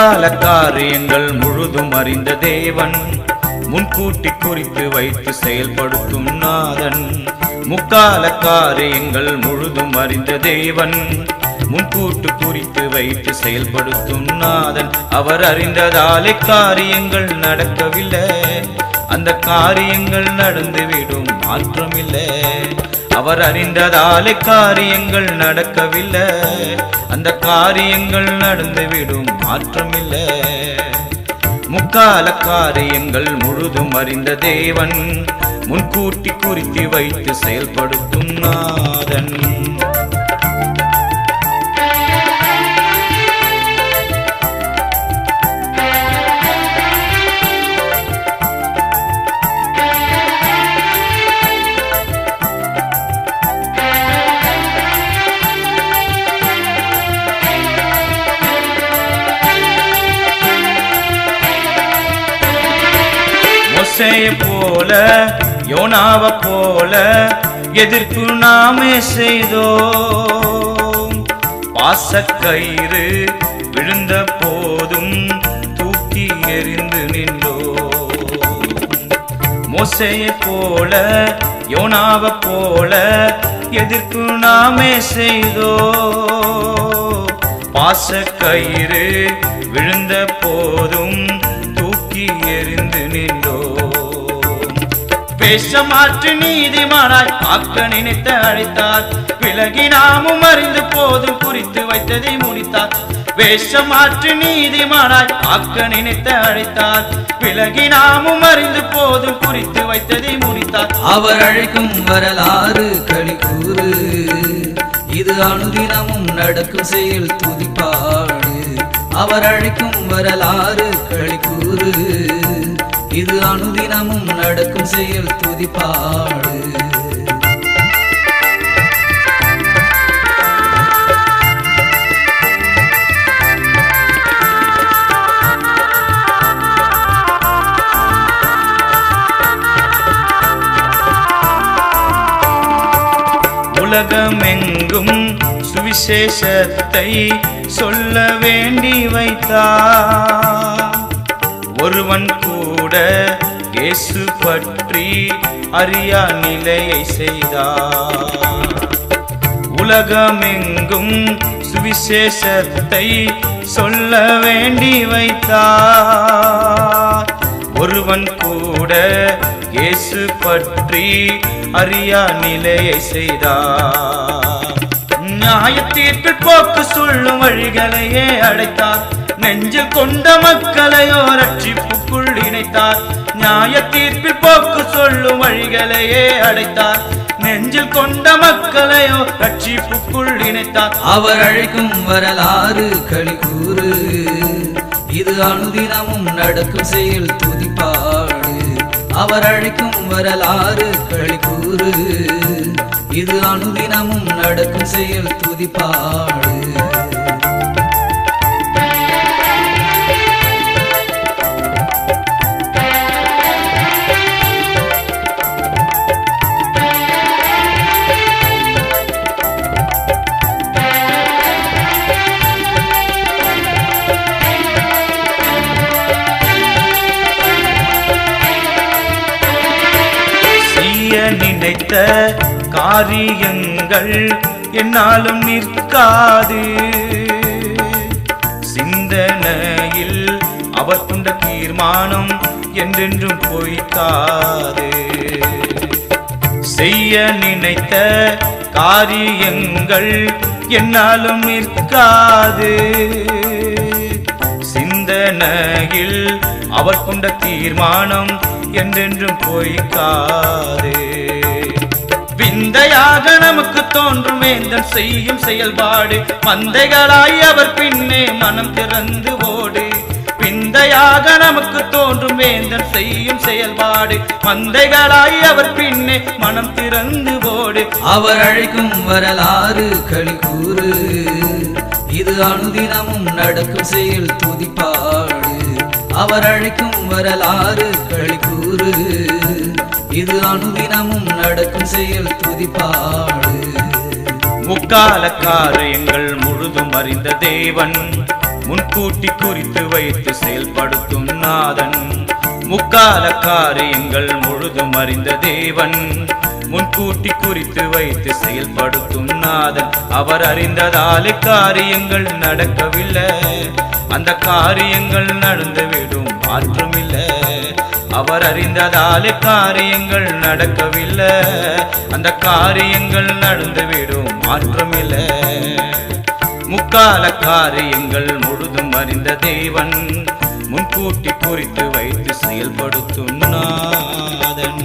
முக்கால காரியங்கள் முழுதும் அறிந்த தேவன், முன்கூட்டி குறித்து வைத்து செயல்படுத்தும் நாதன். முக்கால காரியங்கள் முழுதும் அறிந்த தேவன், முன்கூட்டு குறித்து வைத்து செயல்படுத்தும் நாதன். அவர் அறிந்ததாலே காரியங்கள் நடக்கவில்லை, அந்த காரியங்கள் நடந்துவிடும், மாற்றமில்லை. அவர் அறிந்ததாலே காரியங்கள் நடக்கவில்லை, அந்த காரியங்கள் நடந்துவிடும், மாற்றமில்லை. முக்கால காரியங்கள் முழுதும் அறிந்த தேவன், முன்கூட்டி குறித்து வைத்து செயல்படுத்தும் நாதன். மோசேயை போல யோனாவை போல எதிர்ப்பு நாமே செய்தோம். பாசக்கயிறு விழுந்த போதும் தூக்கி எறிந்து நின்றோம். மோசேயை போல யோனாவை போல எதிர்ப்பு நாமே செய்தோம். பாசக்கயிறு விழுந்த போதும் தூக்கி எறிந்து நின்றோம். வேஷமாற்று நீதிமானாய் ஆக்க நினைத்த அழைத்தார், விலகி நாமும் அறிந்து போதும் குறித்து வைத்ததை முடித்தார். வேஷமாற்று நீதிமானாய் ஆக்க நினைத்த அழைத்தார், விலகி நாமும் அறிந்து போதும் குறித்து வைத்ததை முடித்தார். அவர் அழைக்கும் வரலாறு களிக்கூறு, இது அனுதினமும் நடக்கும் செயல் துதிப்பாடு. அவர் அழைக்கும் வரலாறு களிக்கூறு, இது அனுதினமும் நடக்கும் செயல் துதிப்பாடு. உலகமெங்கும் சுவிசேஷத்தை சொல்ல வேண்டி வைத்தார். ஒருவன் கூட இயேசு பற்றி அறியா நிலையை செய்தார். உலகமெங்கும் சுவிசேஷத்தை சொல்ல வேண்டி வைத்தார். ஒருவன் கூட இயேசு பற்றி அறியா நிலையை செய்தார். நியாய தீர்ப்பில் போக்கு சொல்லும் வழிகளையே அடைத்தார். நெஞ்சில் கொண்ட மக்களையோ ரட்சிப்புக்குள் இணைத்தார். நியாய தீர்ப்பில் போக்கு சொல்லும் வழிகளையே அடைத்தார். நெஞ்சில் கொண்ட மக்களையோ ரட்சிப்புக்குள் இணைத்தார். அவர் அழைக்கும் வரலாறு களிக்கூறு, இது அனுதினமும் நடக்கும் செயல் துதிப்பாடு. அவர் அழைக்கும் வரலாறு களிக்கூறு, இது அனுதினமும் நடக்கும் செயல் துதிப்பாடு. நினைத்த காரியங்கள் என்னாலும் நிற்காது. சிந்தனையில் அவர் கொண்ட தீர்மானம் என்றென்றும் பொய்க்காது. செய்ய நினைத்த காரியங்கள் என்னாலும் நிற்காது. சிந்தனையில் அவர் கொண்ட தீர்மானம் என்றென்றும் பொய்க்காது. விந்தையாக நமக்கு தோன்றும் வேந்தன் செய்யும் செயல்பாடு, மந்தைகளாய் அவர் பின்னே மனம் திறந்து ஓடு. விந்தையாக நமக்கு தோன்றும் வேந்தன் செய்யும் செயல்பாடு, மந்தைகளாய் அவர் பின்னே மனம் திறந்து ஓடு. அவர் அழைக்கும் வரலாறு களிக்கூறு, இது அனுதினமும் நடக்கும் செயல் துதிப்பாடு. அவர் அழைக்கும் வரலாறு களிக்கூறு, இது அனுதினமும் நடக்கும் செயல் துதிப்பாடு. முக்கால காரியங்கள் முழுதும் அறிந்த தேவன், முன்கூட்டி குறித்து வைத்து செயல்படுத்தும் நாதன் முக்கால காரியங்கள் முழுதும் அறிந்த தேவன் முன்கூட்டி குறித்து வைத்து செயல்படுத்தும் நாதன் அவர் அறிந்ததாலே காரியங்கள் நடக்கவில்லை அந்த காரியங்கள் நடந்துவிடும் மாற்றமில்லை அவர் அறிந்ததாலே காரியங்கள் நடக்கவில்லை அந்த காரியங்கள் நடந்துவிடும் மாற்றமில்லை முக்கால காரியங்கள் முழுதும் அறிந்த தேவன் முன்கூட்டி குறித்து வைத்து செயல்படுத்தும் நாதன்